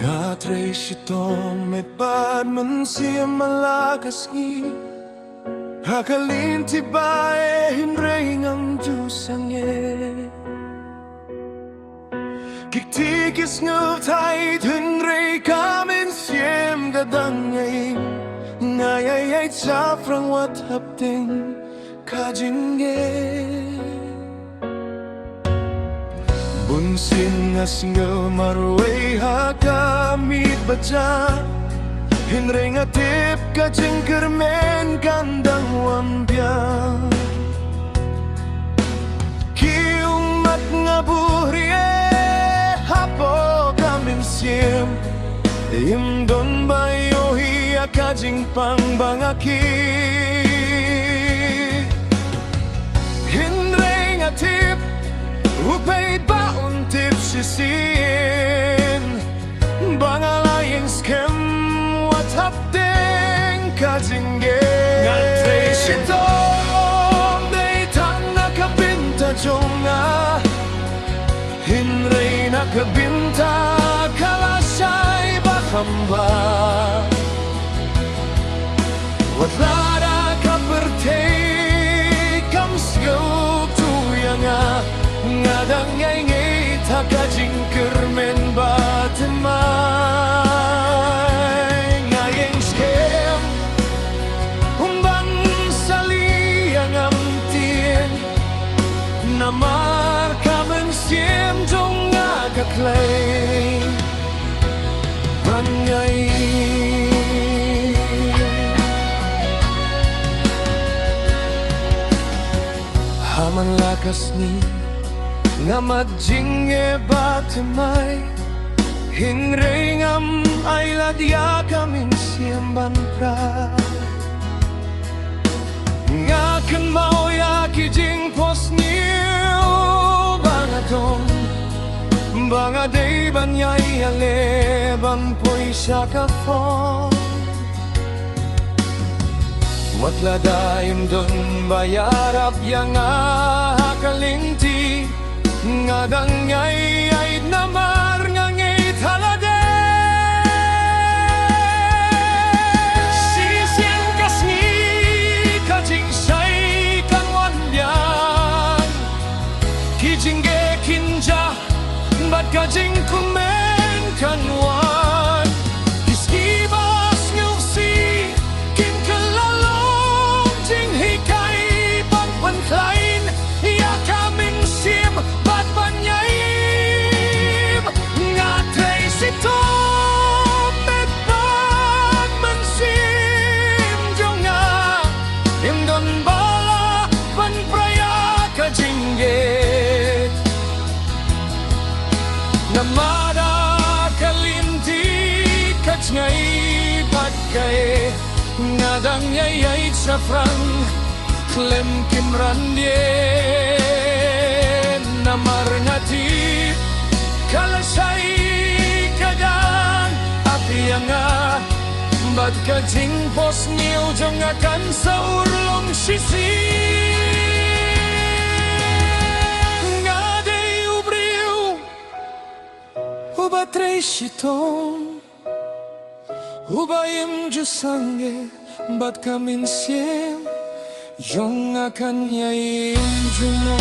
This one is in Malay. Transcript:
Trăișitom me par mânsia malagasngi Hakalinti bae hinrei ngam jusangye Kiktikis ngultai hinrei kamin siem gadangay Ngayayay safrang wat hapting kajingye Bunsin nga singaw marway hakamit baca Hinray nga tip kajing kermen kandang wampya Kiyong mat nga buhriye hapo kamin siem Imdon bayo hiya kajing pangbangaki Hinray nga tip upay baon tip sisin Bangalayang skem watap ding kajingge Ngaltay sitong day tang nakabinta jonga Hinray nakabinta kalasay bakamba Watlada kapertay kamsgaw tuyanga Ngadang ngay ngay takajing kermen batemay Ngayeng skem Umbang sali ang amtin Namar kamen siem jong agaklay Banyay Haman lakas ni nga magjinge batemay Hinray ngam ay ladya kamin siyamban pra Nga kan mauya kijing pos niyo bangatong Bangaday banyay aleban po'y sakafon Watladayim dun bayarap yang akalinti Ngadang ngay ay namar nga ngay talade Sising kasngi kajing say kanwanyan Kijingge kinja bat kajing kumen kanwan Iskibas ngulsi kin kalalong jing hikay pagpantlain Ya kaming sim bat banyayim Nga traysitom met pagmansim Jonga imdon bala panpraya kajinggit Namada kalinti kajngay pagkay Ngadang yayay safrang klem kimrandyen Namar ngati kalasay kadang Apiyanga bat kajing pos niyo jong akan sa urlong sisi Ngaday ubriw Uba treshitong Ubayim jusangge bat kamin siem Yung akan yayin juno